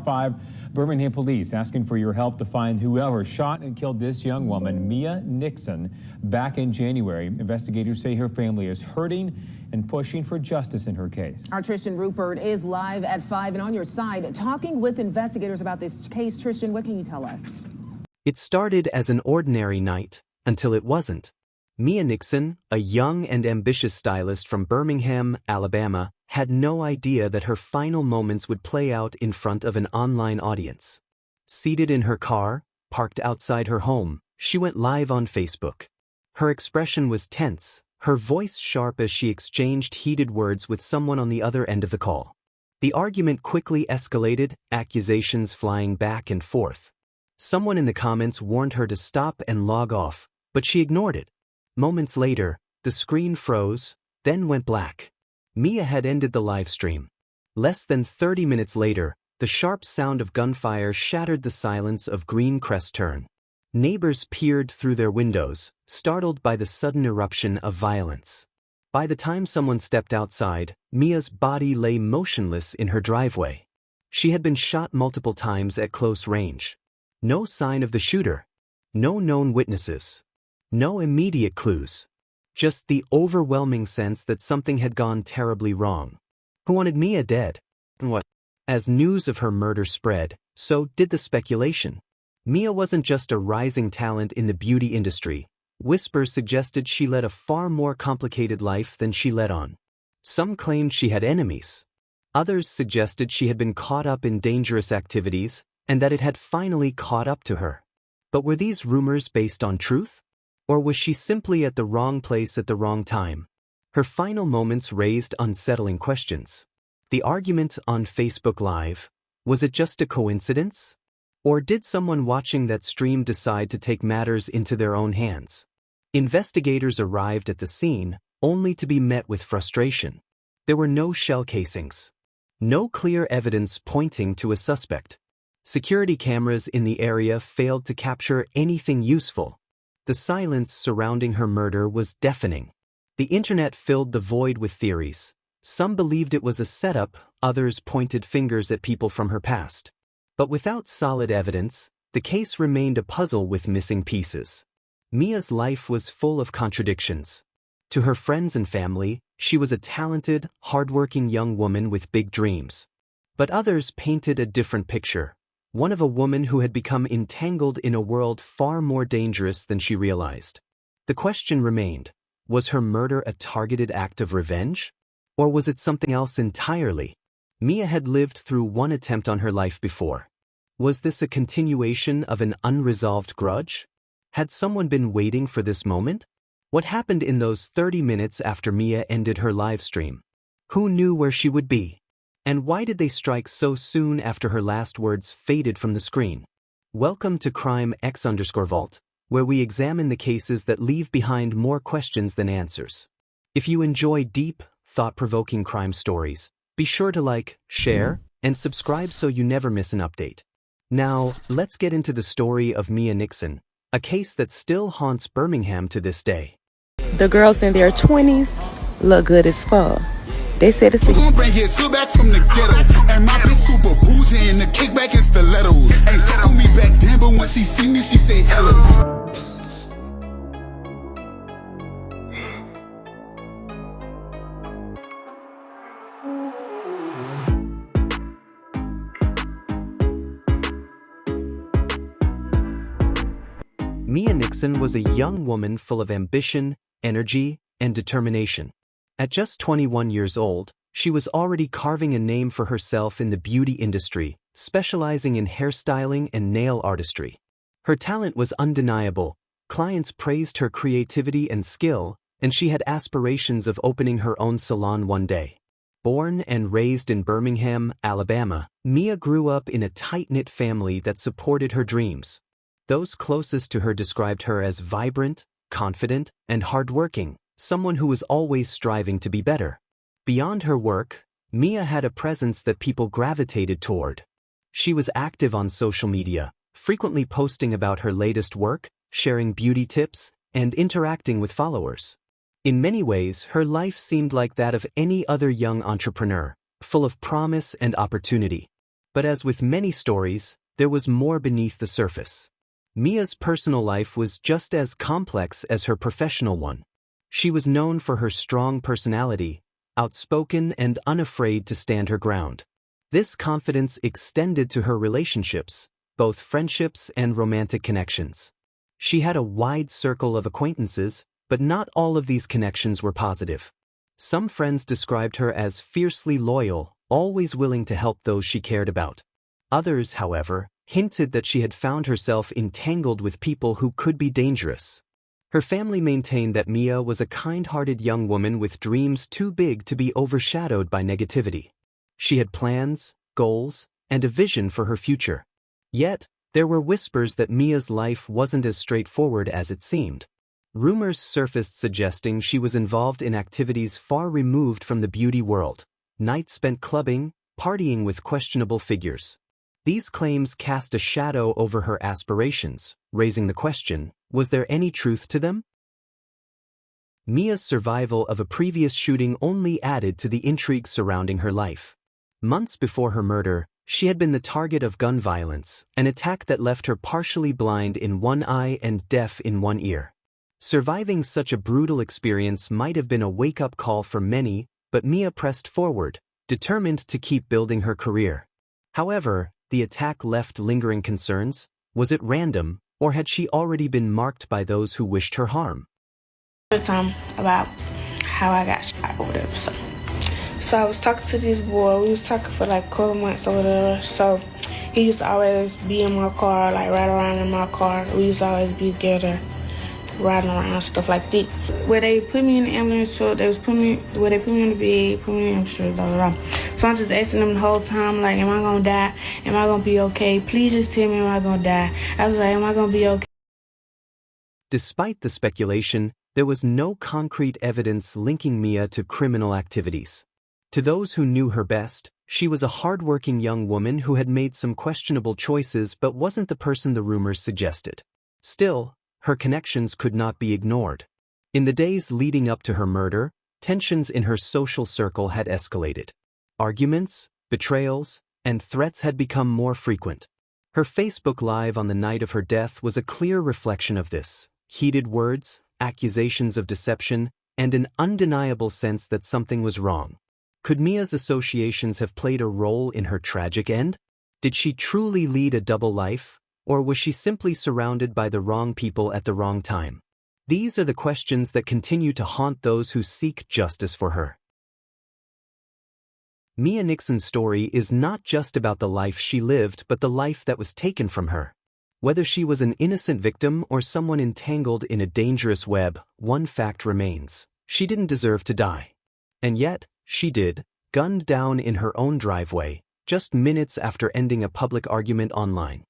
5. Birmingham police asking for your help to find whoever shot and killed this young woman, Mia Nixon, back in January. Investigators say her family is hurting and pushing for justice in her case. Our Tristan Rupert is live at 5 and on your side, talking with investigators about this case. Tristan, what can you tell us? It started as an ordinary night, until it wasn't. Mia Nixon, a young and ambitious stylist from Birmingham, Alabama, had no idea that her final moments would play out in front of an online audience. Seated in her car, parked outside her home, she went live on Facebook. Her expression was tense, her voice sharp as she exchanged heated words with someone on the other end of the call. The argument quickly escalated, accusations flying back and forth. Someone in the comments warned her to stop and log off, but she ignored it. Moments later, the screen froze, then went black. Mia had ended the live stream. Less than 30 minutes later, the sharp sound of gunfire shattered the silence of Greencrest Turn. Neighbors peered through their windows, startled by the sudden eruption of violence. By the time someone stepped outside, Mia's body lay motionless in her driveway. She had been shot multiple times at close range. No sign of the shooter. No known witnesses. No immediate clues. Just the overwhelming sense that something had gone terribly wrong. Who wanted Mia dead? And what? As news of her murder spread, so did the speculation. Mia wasn't just a rising talent in the beauty industry. Whispers suggested she led a far more complicated life than she let on. Some claimed she had enemies. Others suggested she had been caught up in dangerous activities, and that it had finally caught up to her. But were these rumors based on truth? Or was she simply at the wrong place at the wrong time? Her final moments raised unsettling questions. The argument on Facebook Live, was it just a coincidence? Or did someone watching that stream decide to take matters into their own hands? Investigators arrived at the scene, only to be met with frustration. There were no shell casings. No clear evidence pointing to a suspect. Security cameras in the area failed to capture anything useful. The silence surrounding her murder was deafening. The internet filled the void with theories. Some believed it was a setup, others pointed fingers at people from her past. But without solid evidence, the case remained a puzzle with missing pieces. Mia's life was full of contradictions. To her friends and family, she was a talented, hardworking young woman with big dreams. But others painted a different picture. One of a woman who had become entangled in a world far more dangerous than she realized. The question remained, was her murder a targeted act of revenge? Or was it something else entirely? Mia had lived through one attempt on her life before. Was this a continuation of an unresolved grudge? Had someone been waiting for this moment? What happened in those 30 minutes after Mia ended her live stream? Who knew where she would be? And why did they strike so soon after her last words faded from the screen? Welcome to Crime X_Vault, where we examine the cases that leave behind more questions than answers. If you enjoy deep, thought-provoking crime stories, be sure to like, share, and subscribe so you never miss an update. Now, let's get into the story of Mia Nixon, a case that still haunts Birmingham to this day. The girls in their 20s look good as fuck. They said it's gonna bring his still back from the ghetto. And my bitch super bougie and the kickback and stilettos. Ain't fuck with me back then, but when she see me, she say hello. Mia Nixon was a young woman full of ambition, energy, and determination. At just 21 years old, she was already carving a name for herself in the beauty industry, specializing in hairstyling and nail artistry. Her talent was undeniable, clients praised her creativity and skill, and she had aspirations of opening her own salon one day. Born and raised in Birmingham, Alabama, Mia grew up in a tight-knit family that supported her dreams. Those closest to her described her as vibrant, confident, and hardworking, someone who was always striving to be better. Beyond her work, Mia had a presence that people gravitated toward. She was active on social media, frequently posting about her latest work, sharing beauty tips, and interacting with followers. In many ways, her life seemed like that of any other young entrepreneur, full of promise and opportunity. But as with many stories, there was more beneath the surface. Mia's personal life was just as complex as her professional one. She was known for her strong personality, outspoken and unafraid to stand her ground. This confidence extended to her relationships, both friendships and romantic connections. She had a wide circle of acquaintances, but not all of these connections were positive. Some friends described her as fiercely loyal, always willing to help those she cared about. Others, however, hinted that she had found herself entangled with people who could be dangerous. Her family maintained that Mia was a kind-hearted young woman with dreams too big to be overshadowed by negativity. She had plans, goals, and a vision for her future. Yet, there were whispers that Mia's life wasn't as straightforward as it seemed. Rumors surfaced suggesting she was involved in activities far removed from the beauty world, nights spent clubbing, partying with questionable figures. These claims cast a shadow over her aspirations, raising the question, was there any truth to them? Mia's survival of a previous shooting only added to the intrigue surrounding her life. Months before her murder, she had been the target of gun violence, an attack that left her partially blind in one eye and deaf in one ear. Surviving such a brutal experience might have been a wake-up call for many, but Mia pressed forward, determined to keep building her career. However, the attack left lingering concerns. Was it random, or had she already been marked by those who wished her harm? About how I got shot or whatever. So I was talking to this boy. We was talking for like a couple months or whatever. So he used to always be in my car, like ride around in my car. We used to always be together, riding around, stuff like that. Where they put me in the ambulance truck, they put me in the bed, put me in the ambulance truck, blah, blah, blah. So I'm just asking them the whole time, like, am I gonna die? Am I gonna be okay? Please just tell me, am I gonna die? I was like, am I gonna be okay? Despite the speculation, there was no concrete evidence linking Mia to criminal activities. To those who knew her best, she was a hardworking young woman who had made some questionable choices but wasn't the person the rumors suggested. Still, her connections could not be ignored. In the days leading up to her murder, tensions in her social circle had escalated. Arguments, betrayals, and threats had become more frequent. Her Facebook Live on the night of her death was a clear reflection of this. Heated words, accusations of deception, and an undeniable sense that something was wrong. Could Mia's associations have played a role in her tragic end? Did she truly lead a double life? Or was she simply surrounded by the wrong people at the wrong time? These are the questions that continue to haunt those who seek justice for her. Mia Nixon's story is not just about the life she lived but the life that was taken from her. Whether she was an innocent victim or someone entangled in a dangerous web, one fact remains: she didn't deserve to die. And yet, she did, gunned down in her own driveway, just minutes after ending a public argument online.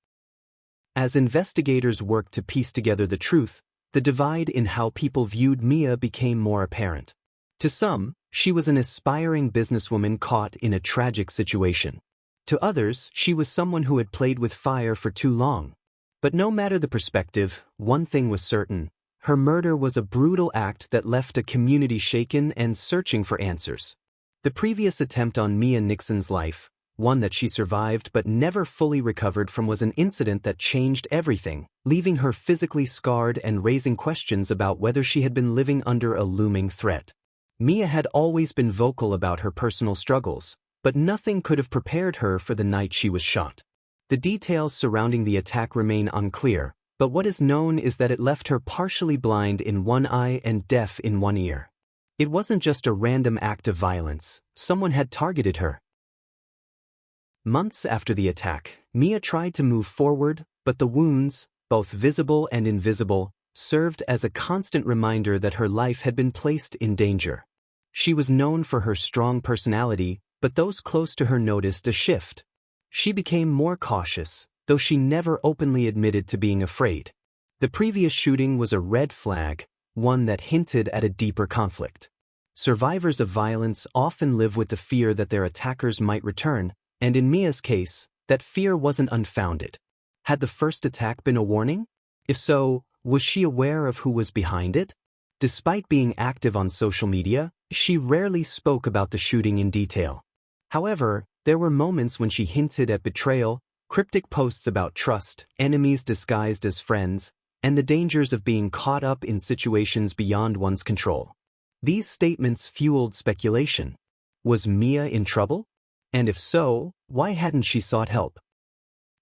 As investigators worked to piece together the truth, the divide in how people viewed Mia became more apparent. To some, she was an aspiring businesswoman caught in a tragic situation. To others, she was someone who had played with fire for too long. But no matter the perspective, one thing was certain: her murder was a brutal act that left a community shaken and searching for answers. The previous attempt on Mia Nixon's life, one that she survived but never fully recovered from, was an incident that changed everything, leaving her physically scarred and raising questions about whether she had been living under a looming threat. Mia had always been vocal about her personal struggles, but nothing could have prepared her for the night she was shot. The details surrounding the attack remain unclear, but what is known is that it left her partially blind in one eye and deaf in one ear. It wasn't just a random act of violence; someone had targeted her. Months after the attack, Mia tried to move forward, but the wounds, both visible and invisible, served as a constant reminder that her life had been placed in danger. She was known for her strong personality, but those close to her noticed a shift. She became more cautious, though she never openly admitted to being afraid. The previous shooting was a red flag, one that hinted at a deeper conflict. Survivors of violence often live with the fear that their attackers might return, and in Mia's case, that fear wasn't unfounded. Had the first attack been a warning? If so, was she aware of who was behind it? Despite being active on social media, she rarely spoke about the shooting in detail. However, There were moments when she hinted at betrayal, cryptic posts about trust, enemies disguised as friends, and the dangers of being caught up in situations beyond one's control. These statements fueled speculation. Was Mia in trouble? And if so, why hadn't she sought help?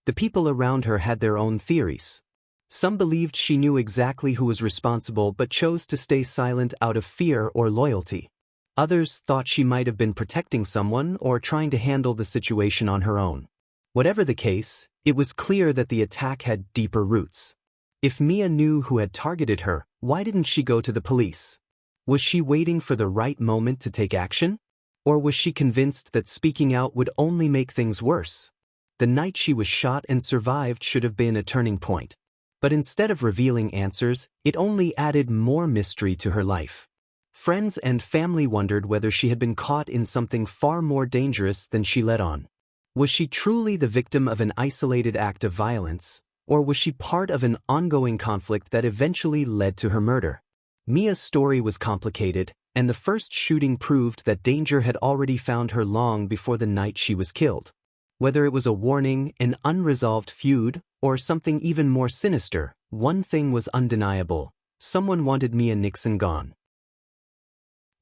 The people around her had their own theories. Some believed she knew exactly who was responsible but chose to stay silent out of fear or loyalty. Others thought she might have been protecting someone or trying to handle the situation on her own. Whatever the case, it was clear that the attack had deeper roots. If Mia knew who had targeted her, why didn't she go to the police? Was she waiting for the right moment to take action? Or was she convinced that speaking out would only make things worse? The night she was shot and survived should have been a turning point. But instead of revealing answers, it only added more mystery to her life. Friends and family wondered whether she had been caught in something far more dangerous than she let on. Was she truly the victim of an isolated act of violence, or was she part of an ongoing conflict that eventually led to her murder? Mia's story was complicated, and the first shooting proved that danger had already found her long before the night she was killed. Whether it was a warning, an unresolved feud, or something even more sinister, one thing was undeniable: someone wanted Mia Nixon gone.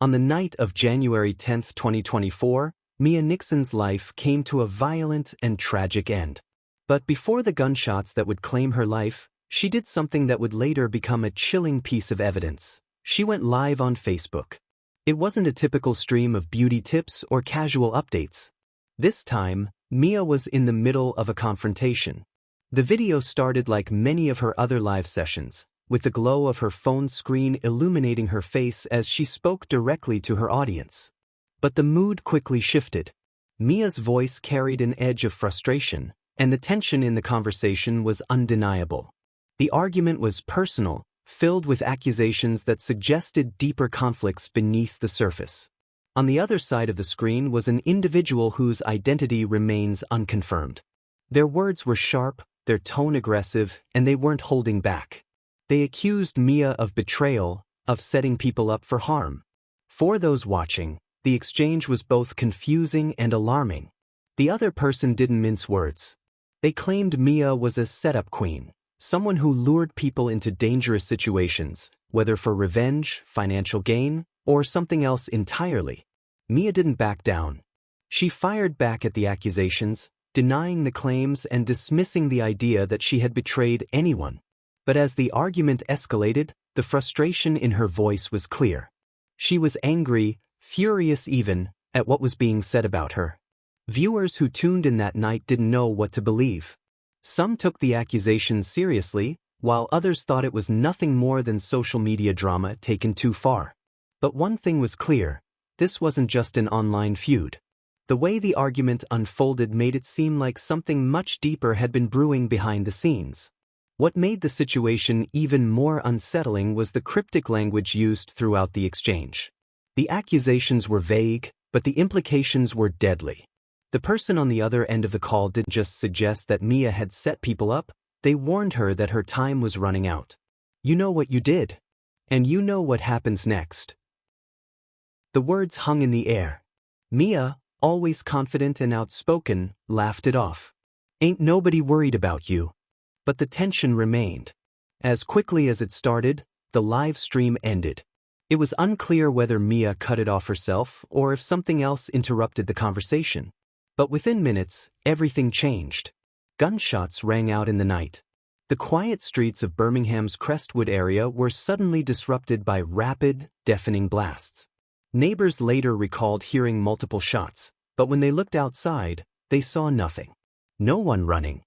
On the night of January 10, 2024, Mia Nixon's life came to a violent and tragic end. But before the gunshots that would claim her life, she did something that would later become a chilling piece of evidence. She went live on Facebook. It wasn't a typical stream of beauty tips or casual updates. This time, Mia was in the middle of a confrontation. The video started like many of her other live sessions, with the glow of her phone screen illuminating her face as she spoke directly to her audience. But the mood quickly shifted. Mia's voice carried an edge of frustration, and the tension in the conversation was undeniable. The argument was personal, filled with accusations that suggested deeper conflicts beneath the surface. On the other side of the screen was an individual whose identity remains unconfirmed. Their words were sharp, their tone aggressive, and they weren't holding back. They accused Mia of betrayal, of setting people up for harm. For those watching, the exchange was both confusing and alarming. The other person didn't mince words. They claimed Mia was a setup queen, someone who lured people into dangerous situations, whether for revenge, financial gain, or something else entirely. Mia didn't back down. She fired back at the accusations, denying the claims and dismissing the idea that she had betrayed anyone. But as the argument escalated, the frustration in her voice was clear. She was angry, furious even, at what was being said about her. Viewers who tuned in that night didn't know what to believe. Some took the accusations seriously, while others thought it was nothing more than social media drama taken too far. But one thing was clear: this wasn't just an online feud. The way the argument unfolded made it seem like something much deeper had been brewing behind the scenes. What made the situation even more unsettling was the cryptic language used throughout the exchange. The accusations were vague, but the implications were deadly. The person on the other end of the call didn't just suggest that Mia had set people up, they warned her that her time was running out. You know what you did. And you know what happens next. The words hung in the air. Mia, always confident and outspoken, laughed it off. Ain't nobody worried about you. But the tension remained. As quickly as it started, the live stream ended. It was unclear whether Mia cut it off herself or if something else interrupted the conversation. But within minutes, everything changed. Gunshots rang out in the night. The quiet streets of Birmingham's Crestwood area were suddenly disrupted by rapid, deafening blasts. Neighbors later recalled hearing multiple shots, but when they looked outside, they saw nothing. No one running.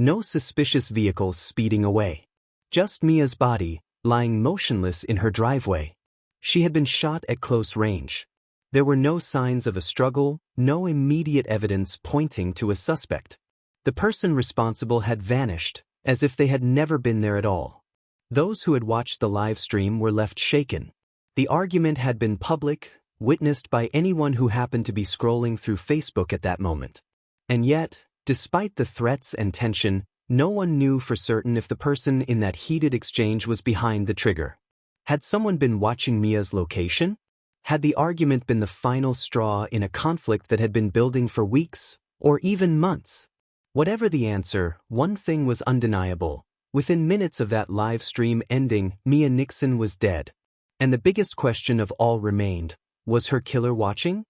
No suspicious vehicles speeding away. Just Mia's body, lying motionless in her driveway. She had been shot at close range. There were no signs of a struggle, no immediate evidence pointing to a suspect. The person responsible had vanished, as if they had never been there at all. Those who had watched the live stream were left shaken. The argument had been public, witnessed by anyone who happened to be scrolling through Facebook at that moment. And yet, despite the threats and tension, no one knew for certain if the person in that heated exchange was behind the trigger. Had someone been watching Mia's location? Had the argument been the final straw in a conflict that had been building for weeks, or even months? Whatever the answer, one thing was undeniable. Within minutes of that live stream ending, Mia Nixon was dead. And the biggest question of all remained, was her killer watching?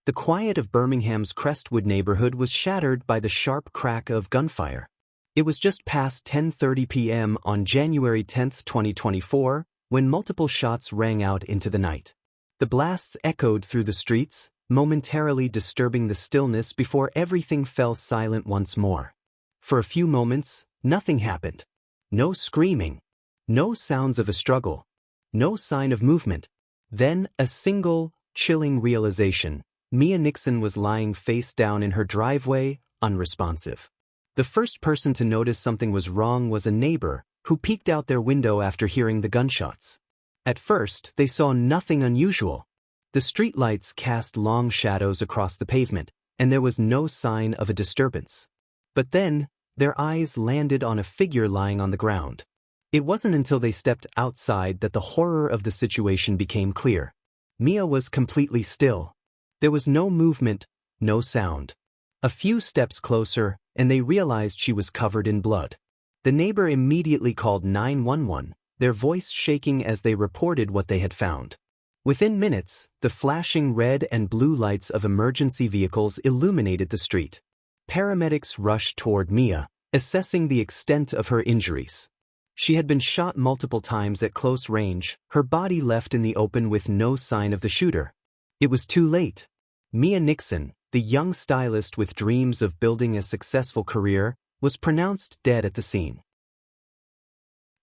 The quiet of Birmingham's Crestwood neighborhood was shattered by the sharp crack of gunfire. It was just past 10:30 p.m. on January 10, 2024, when multiple shots rang out into the night. The blasts echoed through the streets, momentarily disturbing the stillness before everything fell silent once more. For a few moments, nothing happened. No screaming. No sounds of a struggle. No sign of movement. Then, a single, chilling realization. Mia Nixon was lying face down in her driveway, unresponsive. The first person to notice something was wrong was a neighbor, who peeked out their window after hearing the gunshots. At first, they saw nothing unusual. The streetlights cast long shadows across the pavement, and there was no sign of a disturbance. But then, their eyes landed on a figure lying on the ground. It wasn't until they stepped outside that the horror of the situation became clear. Mia was completely still. There was no movement, no sound. A few steps closer, and they realized she was covered in blood. The neighbor immediately called 911, their voice shaking as they reported what they had found. Within minutes, the flashing red and blue lights of emergency vehicles illuminated the street. Paramedics rushed toward Mia, assessing the extent of her injuries. She had been shot multiple times at close range, her body left in the open with no sign of the shooter. It was too late. Mia Nixon, the young stylist with dreams of building a successful career, was pronounced dead at the scene.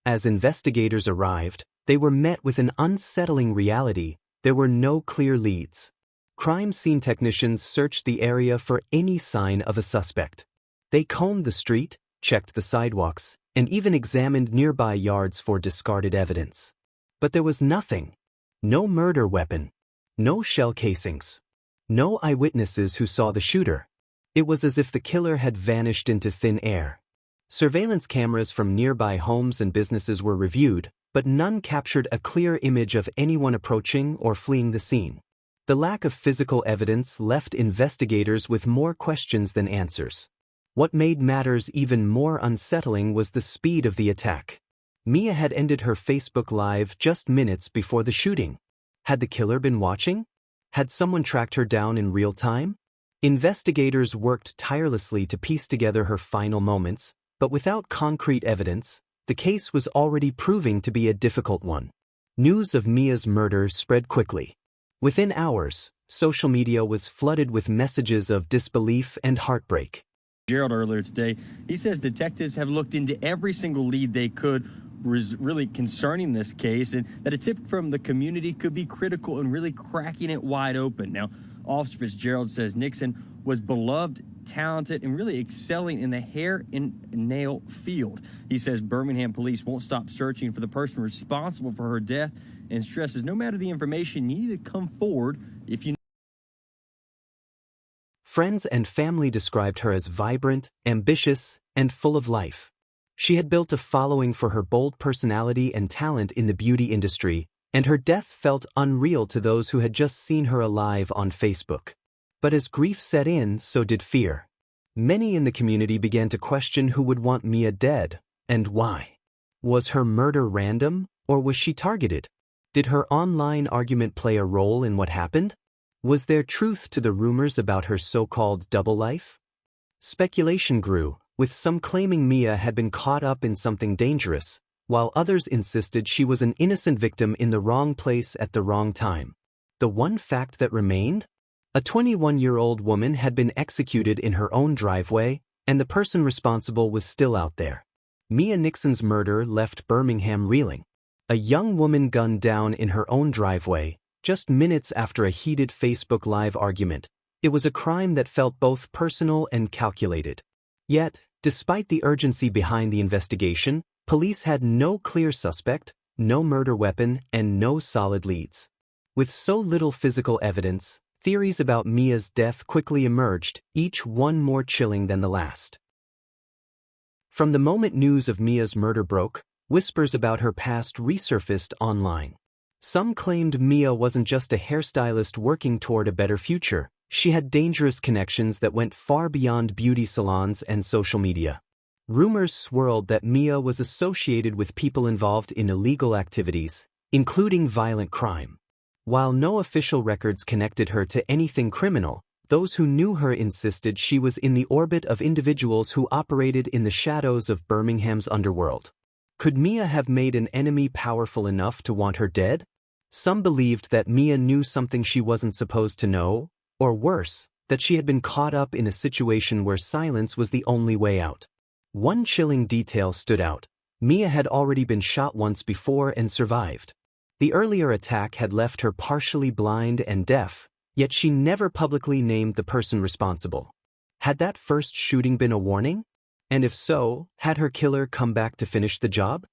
As investigators arrived, they were met with an unsettling reality. There were no clear leads. Crime scene technicians searched the area for any sign of a suspect. They combed the street, checked the sidewalks, and even examined nearby yards for discarded evidence. But there was nothing. No murder weapon. No shell casings. No eyewitnesses who saw the shooter. It was as if the killer had vanished into thin air. Surveillance cameras from nearby homes and businesses were reviewed, but none captured a clear image of anyone approaching or fleeing the scene. The lack of physical evidence left investigators with more questions than answers. What made matters even more unsettling was the speed of the attack. Mia had ended her Facebook Live just minutes before the shooting. Had the killer been watching? Had someone tracked her down in real time? Investigators worked tirelessly to piece together her final moments, but without concrete evidence, the case was already proving to be a difficult one. News of Mia's murder spread quickly. Within hours, social media was flooded with messages of disbelief and heartbreak. Gerald earlier today, he says detectives have looked into every single lead they could really concerning this case, and that a tip from the community could be critical in really cracking it wide open. Now, Officer Fitzgerald says Nixon was beloved, talented, and really excelling in the hair and nail field. He says Birmingham police won't stop searching for the person responsible for her death, and stresses no matter the information, you need to come forward if you. Friends and family described her as vibrant, ambitious, and full of life. She had built a following for her bold personality and talent in the beauty industry, and her death felt unreal to those who had just seen her alive on Facebook. But as grief set in, so did fear. Many in the community began to question who would want Mia dead, and why. Was her murder random, or was she targeted? Did her online argument play a role in what happened? Was there truth to the rumors about her so-called double life? Speculation grew, with some claiming Mia had been caught up in something dangerous, while others insisted she was an innocent victim in the wrong place at the wrong time. The one fact that remained? A 21-year-old woman had been executed in her own driveway, and the person responsible was still out there. Mia Nixon's murder left Birmingham reeling. A young woman gunned down in her own driveway, just minutes after a heated Facebook Live argument. It was a crime that felt both personal and calculated. Yet, despite the urgency behind the investigation, police had no clear suspect, no murder weapon, and no solid leads. With so little physical evidence, theories about Mia's death quickly emerged, each one more chilling than the last. From the moment news of Mia's murder broke, whispers about her past resurfaced online. Some claimed Mia wasn't just a hairstylist working toward a better future. She had dangerous connections that went far beyond beauty salons and social media. Rumors swirled that Mia was associated with people involved in illegal activities, including violent crime. While no official records connected her to anything criminal, those who knew her insisted she was in the orbit of individuals who operated in the shadows of Birmingham's underworld. Could Mia have made an enemy powerful enough to want her dead? Some believed that Mia knew something she wasn't supposed to know, or worse, that she had been caught up in a situation where silence was the only way out. One chilling detail stood out. Mia had already been shot once before and survived. The earlier attack had left her partially blind and deaf, yet she never publicly named the person responsible. Had that first shooting been a warning? And if so, had her killer come back to finish the job?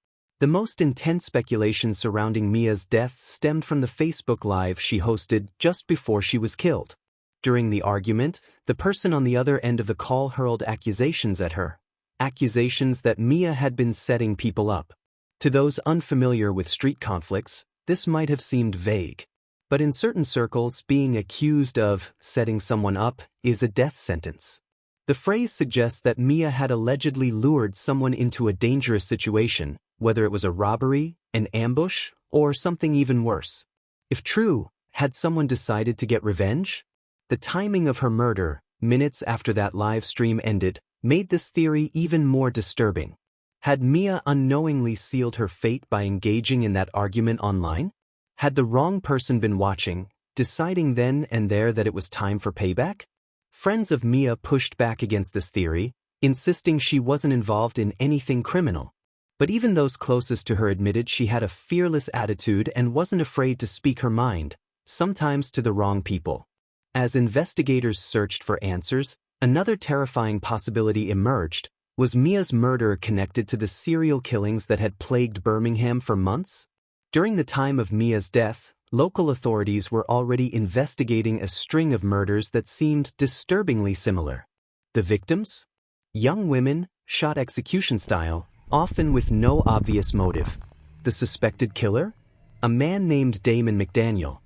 The most intense speculation surrounding Mia's death stemmed from the Facebook Live she hosted just before she was killed. During the argument, the person on the other end of the call hurled accusations at her. Accusations that Mia had been setting people up. To those unfamiliar with street conflicts, this might have seemed vague. But in certain circles, being accused of setting someone up is a death sentence. The phrase suggests that Mia had allegedly lured someone into a dangerous situation, whether it was a robbery, an ambush, or something even worse. If true, had someone decided to get revenge? The timing of her murder, minutes after that live stream ended, made this theory even more disturbing. Had Mia unknowingly sealed her fate by engaging in that argument online? Had the wrong person been watching, deciding then and there that it was time for payback? Friends of Mia pushed back against this theory, insisting she wasn't involved in anything criminal. But even those closest to her admitted she had a fearless attitude and wasn't afraid to speak her mind, sometimes to the wrong people. As investigators searched for answers, another terrifying possibility emerged. Was Mia's murder connected to the serial killings that had plagued Birmingham for months? During the time of Mia's death, local authorities were already investigating a string of murders that seemed disturbingly similar. The victims? Young women, shot execution style, often with no obvious motive. The suspected killer? A man named Damon McDaniel.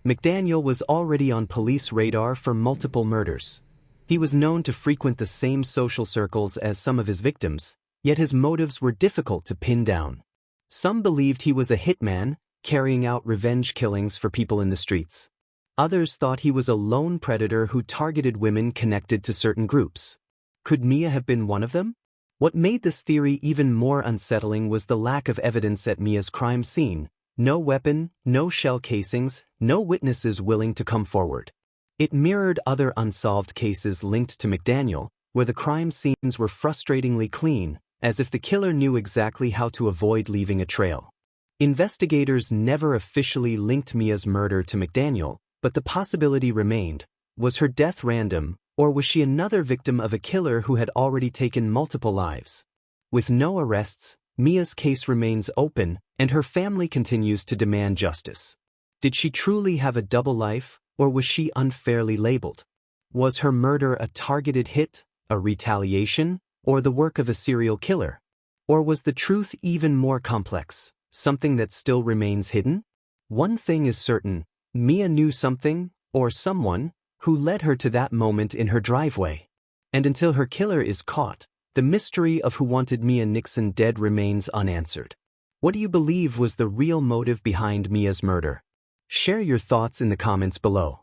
McDaniel was already on police radar for multiple murders. He was known to frequent the same social circles as some of his victims, yet his motives were difficult to pin down. Some believed he was a hitman, carrying out revenge killings for people in the streets. Others thought he was a lone predator who targeted women connected to certain groups. Could Mia have been one of them? What made this theory even more unsettling was the lack of evidence at Mia's crime scene. No weapon, no shell casings, no witnesses willing to come forward. It mirrored other unsolved cases linked to McDaniel, where the crime scenes were frustratingly clean, as if the killer knew exactly how to avoid leaving a trail. Investigators never officially linked Mia's murder to McDaniel, but the possibility remained. Was her death random, or was she another victim of a killer who had already taken multiple lives? With no arrests, Mia's case remains open, and her family continues to demand justice. Did she truly have a double life, or was she unfairly labeled? Was her murder a targeted hit, a retaliation, or the work of a serial killer? Or was the truth even more complex, something that still remains hidden? One thing is certain, Mia knew something, or someone, who led her to that moment in her driveway. And until her killer is caught, the mystery of who wanted Mia Nixon dead remains unanswered. What do you believe was the real motive behind Mia's murder? Share your thoughts in the comments below.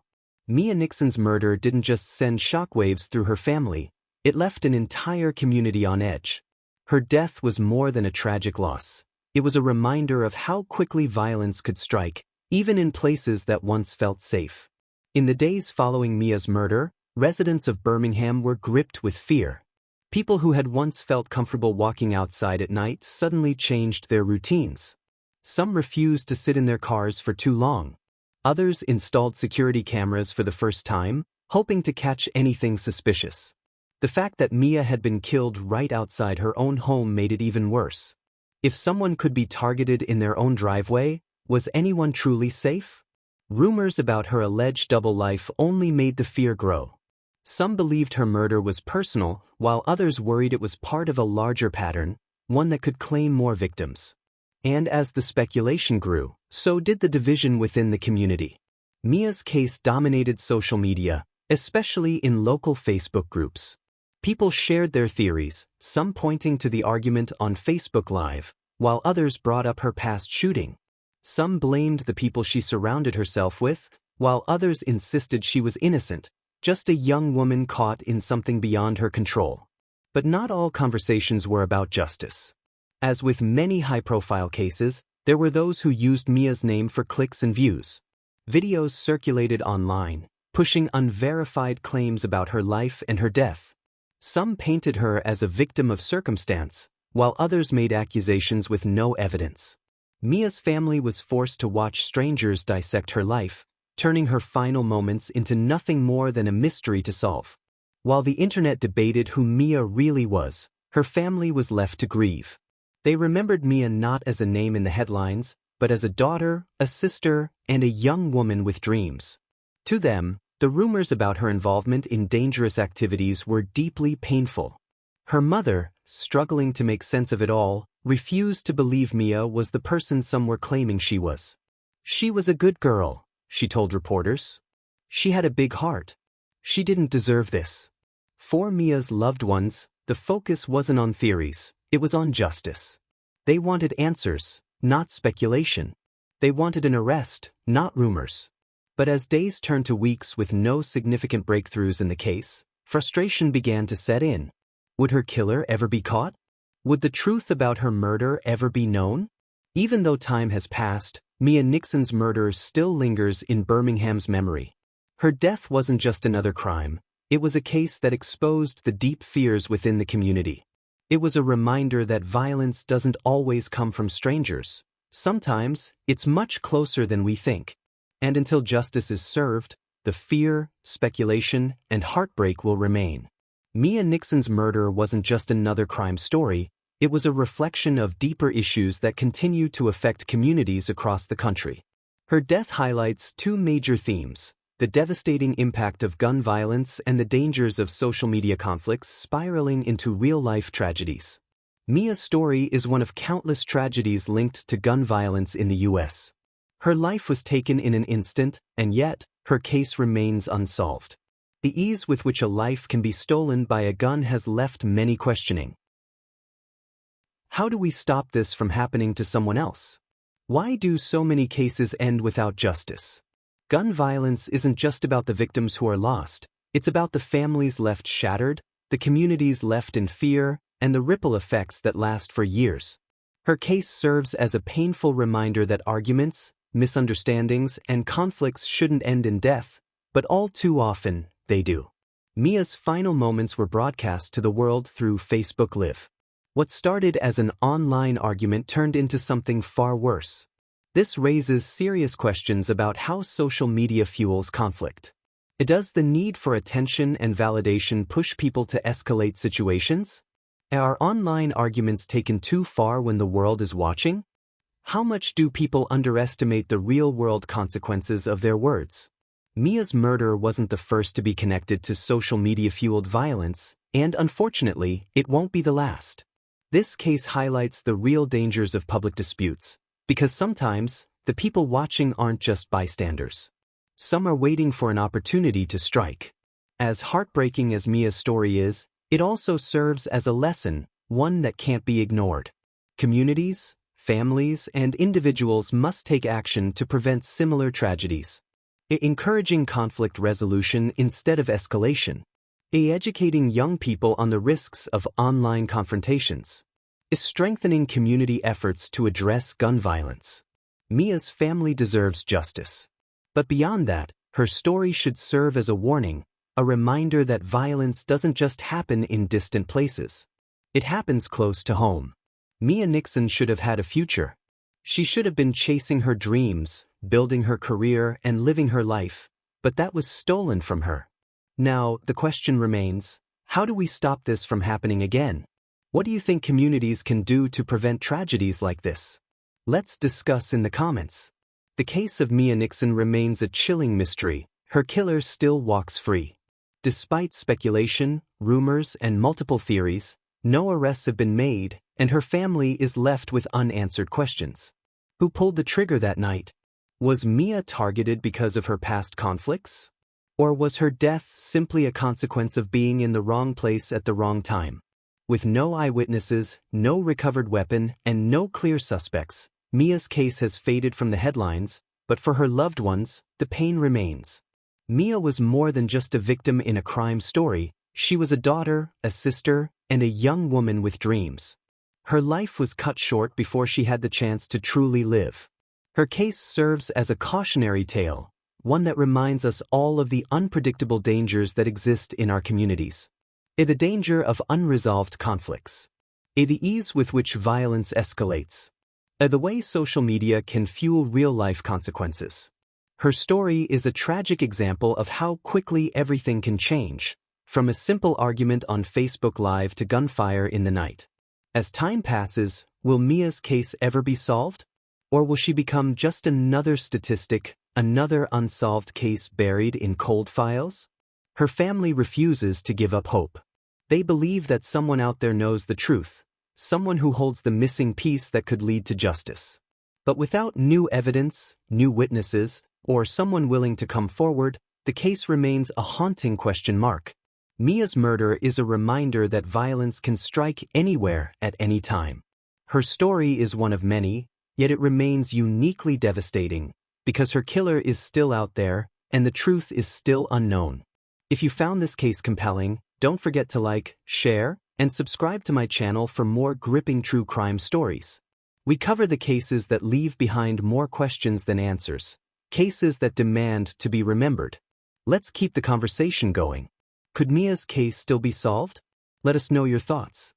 Mia Nixon's murder didn't just send shockwaves through her family, it left an entire community on edge. Her death was more than a tragic loss. It was a reminder of how quickly violence could strike, even in places that once felt safe. In the days following Mia's murder, residents of Birmingham were gripped with fear. People who had once felt comfortable walking outside at night suddenly changed their routines. Some refused to sit in their cars for too long. Others installed security cameras for the first time, hoping to catch anything suspicious. The fact that Mia had been killed right outside her own home made it even worse. If someone could be targeted in their own driveway, was anyone truly safe? Rumors about her alleged double life only made the fear grow. Some believed her murder was personal, while others worried it was part of a larger pattern, one that could claim more victims. And as the speculation grew, so did the division within the community. Mia's case dominated social media, especially in local Facebook groups. People shared their theories, some pointing to the argument on Facebook Live, while others brought up her past shooting. Some blamed the people she surrounded herself with, while others insisted she was innocent, just a young woman caught in something beyond her control. But not all conversations were about justice. As with many high-profile cases, there were those who used Mia's name for clicks and views. Videos circulated online, pushing unverified claims about her life and her death. Some painted her as a victim of circumstance, while others made accusations with no evidence. Mia's family was forced to watch strangers dissect her life, turning her final moments into nothing more than a mystery to solve. While the internet debated who Mia really was, her family was left to grieve. They remembered Mia not as a name in the headlines, but as a daughter, a sister, and a young woman with dreams. To them, the rumors about her involvement in dangerous activities were deeply painful. Her mother, struggling to make sense of it all, refused to believe Mia was the person some were claiming she was. She was a good girl, she told reporters. She had a big heart. She didn't deserve this. For Mia's loved ones, the focus wasn't on theories, it was on justice. They wanted answers, not speculation. They wanted an arrest, not rumors. But as days turned to weeks with no significant breakthroughs in the case, frustration began to set in. Would her killer ever be caught? Would the truth about her murder ever be known? Even though time has passed, Mia Nixon's murder still lingers in Birmingham's memory. Her death wasn't just another crime, it was a case that exposed the deep fears within the community. It was a reminder that violence doesn't always come from strangers. Sometimes, it's much closer than we think. And until justice is served, the fear, speculation, and heartbreak will remain. Mia Nixon's murder wasn't just another crime story, it was a reflection of deeper issues that continue to affect communities across the country. Her death highlights two major themes: the devastating impact of gun violence and the dangers of social media conflicts spiraling into real-life tragedies. Mia's story is one of countless tragedies linked to gun violence in the U.S. Her life was taken in an instant, and yet, her case remains unsolved. The ease with which a life can be stolen by a gun has left many questioning. How do we stop this from happening to someone else? Why do so many cases end without justice? Gun violence isn't just about the victims who are lost, it's about the families left shattered, the communities left in fear, and the ripple effects that last for years. Her case serves as a painful reminder that arguments, misunderstandings, and conflicts shouldn't end in death, but all too often, they do. Mia's final moments were broadcast to the world through Facebook Live. What started as an online argument turned into something far worse. This raises serious questions about how social media fuels conflict. Does the need for attention and validation push people to escalate situations? Are online arguments taken too far when the world is watching? How much do people underestimate the real-world consequences of their words? Mia's murder wasn't the first to be connected to social media-fueled violence, and unfortunately, it won't be the last. This case highlights the real dangers of public disputes, because sometimes, the people watching aren't just bystanders. Some are waiting for an opportunity to strike. As heartbreaking as Mia's story is, it also serves as a lesson, one that can't be ignored. Communities, families, and individuals must take action to prevent similar tragedies. Encouraging conflict resolution instead of escalation. Educating young people on the risks of online confrontations. Strengthening community efforts to address gun violence. Mia's family deserves justice. But beyond that, her story should serve as a warning, a reminder that violence doesn't just happen in distant places. It happens close to home. Mia Nixon should have had a future. She should have been chasing her dreams, building her career, and living her life, but that was stolen from her. Now, the question remains, how do we stop this from happening again? What do you think communities can do to prevent tragedies like this? Let's discuss in the comments. The case of Mia Nixon remains a chilling mystery. Her killer still walks free. Despite speculation, rumors, and multiple theories, no arrests have been made, and her family is left with unanswered questions. Who pulled the trigger that night? Was Mia targeted because of her past conflicts? Or was her death simply a consequence of being in the wrong place at the wrong time? With no eyewitnesses, no recovered weapon, and no clear suspects, Mia's case has faded from the headlines, but for her loved ones, the pain remains. Mia was more than just a victim in a crime story. She was a daughter, a sister, and a young woman with dreams. Her life was cut short before she had the chance to truly live. Her case serves as a cautionary tale, one that reminds us all of the unpredictable dangers that exist in our communities. The danger of unresolved conflicts. The ease with which violence escalates. The way social media can fuel real-life consequences. Her story is a tragic example of how quickly everything can change, from a simple argument on Facebook Live to gunfire in the night. As time passes, will Mia's case ever be solved? Or will she become just another statistic, another unsolved case buried in cold files? Her family refuses to give up hope. They believe that someone out there knows the truth, someone who holds the missing piece that could lead to justice. But without new evidence, new witnesses, or someone willing to come forward, the case remains a haunting question mark. Mia's murder is a reminder that violence can strike anywhere at any time. Her story is one of many, yet it remains uniquely devastating, because her killer is still out there, and the truth is still unknown. If you found this case compelling, don't forget to like, share, and subscribe to my channel for more gripping true crime stories. We cover the cases that leave behind more questions than answers, cases that demand to be remembered. Let's keep the conversation going. Could Mia's case still be solved? Let us know your thoughts.